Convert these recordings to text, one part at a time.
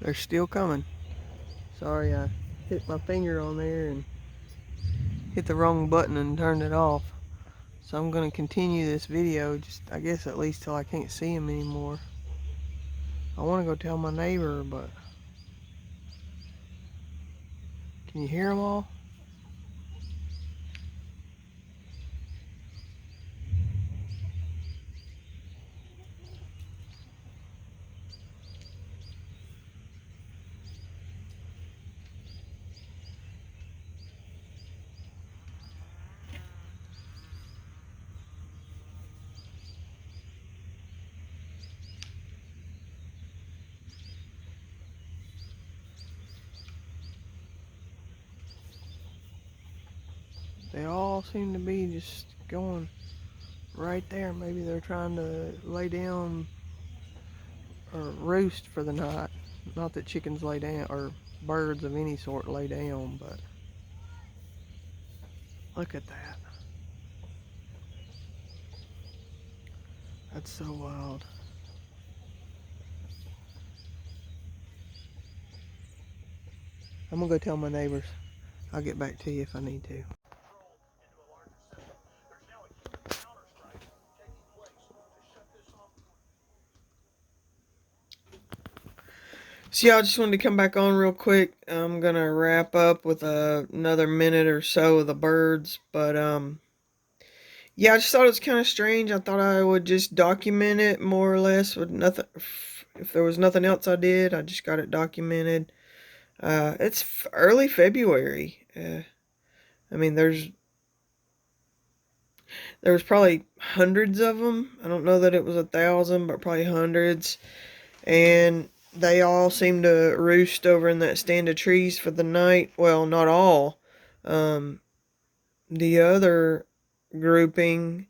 They're still coming. Sorry, I hit my finger on there and hit the wrong button and turned it off. So I'm going to continue this video, just I guess at least till I can't see them anymore. I want to go tell my neighbor, but can you hear them all? They all seem to be just going right there. Maybe they're trying to lay down or roost for the night. Not that chickens lay down, or birds of any sort lay down, but look at that. That's so wild. I'm gonna go tell my neighbors. I'll get back to you if I need to. So yeah, I just wanted to come back on real quick. I'm gonna wrap up with another minute or so of the birds, but yeah, I just thought it was kind of strange. I thought I would just document it more or less with nothing. If there was nothing else I did, I just got it documented. It's early February. I mean, there was probably hundreds of them. I don't know that it was 1,000, but probably hundreds. And they all seem to roost over in that stand of trees for the night. Well, not all. The other grouping,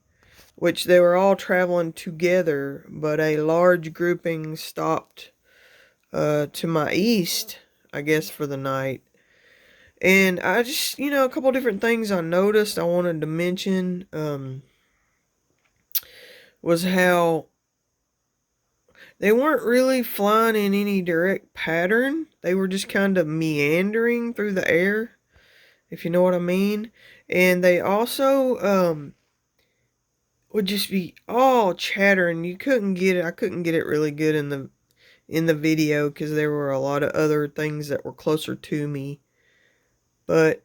which they were all traveling together, but a large grouping stopped to my east, I guess, for the night. And I just, a couple different things I noticed I wanted to mention was how they weren't really flying in any direct pattern. They were just kind of meandering through the air, if you know what I mean. And they also would just be all chattering. You couldn't get it. I couldn't get it really good in the video because there were a lot of other things that were closer to me. But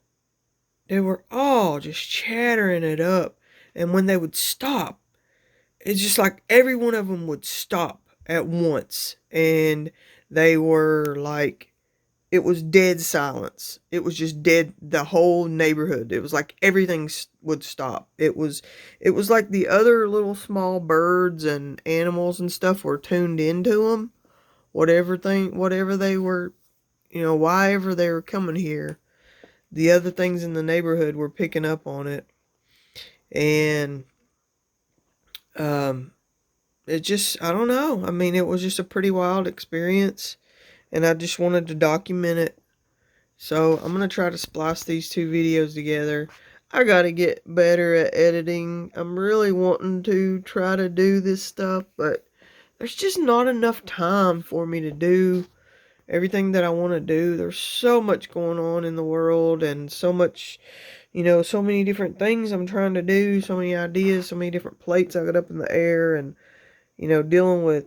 they were all just chattering it up. And when they would stop, it's just like every one of them would stop at once. And they were like, it was dead silence. It was just dead, the whole neighborhood. It was like everything would stop. It was like the other little small birds and animals and stuff were tuned into them. Whatever they were, why ever they were coming here, the other things in the neighborhood were picking up on it. And it just, I don't know. I mean, it was just a pretty wild experience, and I just wanted to document it. So I'm going to try to splice these two videos together. I got to get better at editing. I'm really wanting to try to do this stuff, but there's just not enough time for me to do everything that I want to do. There's so much going on in the world, and so much, so many different things I'm trying to do, so many ideas, so many different plates I got up in the air, and, dealing with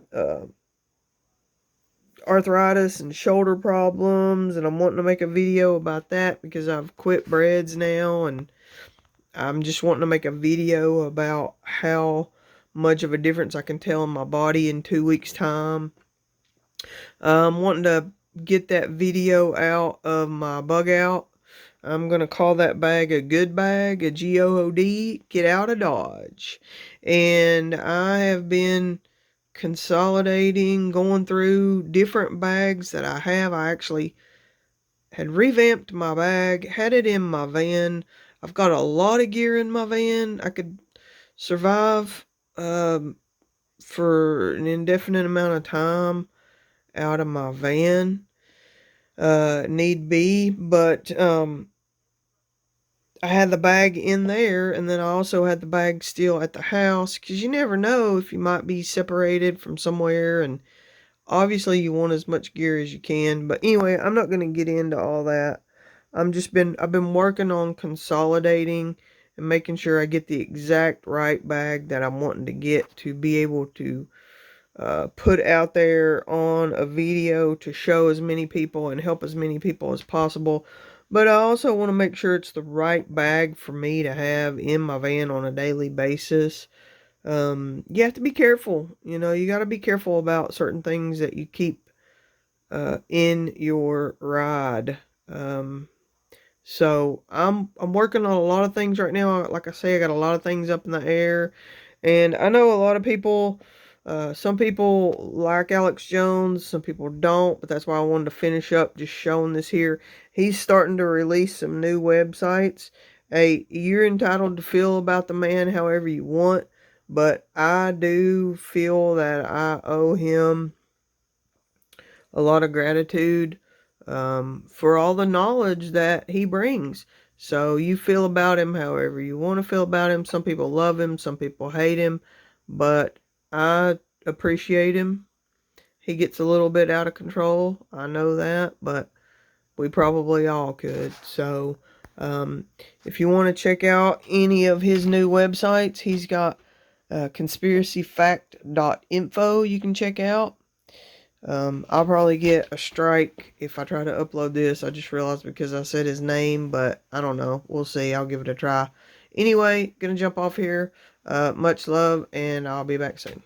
arthritis and shoulder problems, and I'm wanting to make a video about that because I've quit breads now, and I'm just wanting to make a video about how much of a difference I can tell in my body in 2 weeks time. I'm wanting to get that video out of my bug out. I'm going to call that bag a good bag, a GOOD, get out of Dodge. And I have been consolidating, going through different bags that I have. I actually had revamped my bag, had it in my van. I've got a lot of gear in my van. I could survive for an indefinite amount of time out of my van, need be, but I had the bag in there, and then I also had the bag still at the house, because you never know if you might be separated from somewhere, and Obviously, you want as much gear as you can, but anyway, I'm not going to get into all that. I've been working on consolidating and making sure I get the exact right bag that I'm wanting to get to be able to put out there on a video to show as many people and help as many people as possible. But I also want to make sure it's the right bag for me to have in my van on a daily basis. You have to be careful. You know, you got to be careful about certain things that you keep in your ride. So I'm working on a lot of things right now. Like I say, I got a lot of things up in the air, and I know a lot of people. Some people like Alex Jones, some people don't, but that's why I wanted to finish up just showing this here. He's starting to release some new websites. Hey, you're entitled to feel about the man however you want, but I do feel that I owe him a lot of gratitude for all the knowledge that he brings. So you feel about him however you want to feel about him. Some people love him, some people hate him, but I appreciate him. He gets a little bit out of control. I know that, but we probably all could. So um, if you want to check out any of his new websites, he's got conspiracyfact.info you can check out. I'll probably get a strike if I try to upload this. I just realized because I said his name, but I don't know. We'll see. I'll give it a try. Anyway, gonna jump off here. Much love, and I'll be back soon.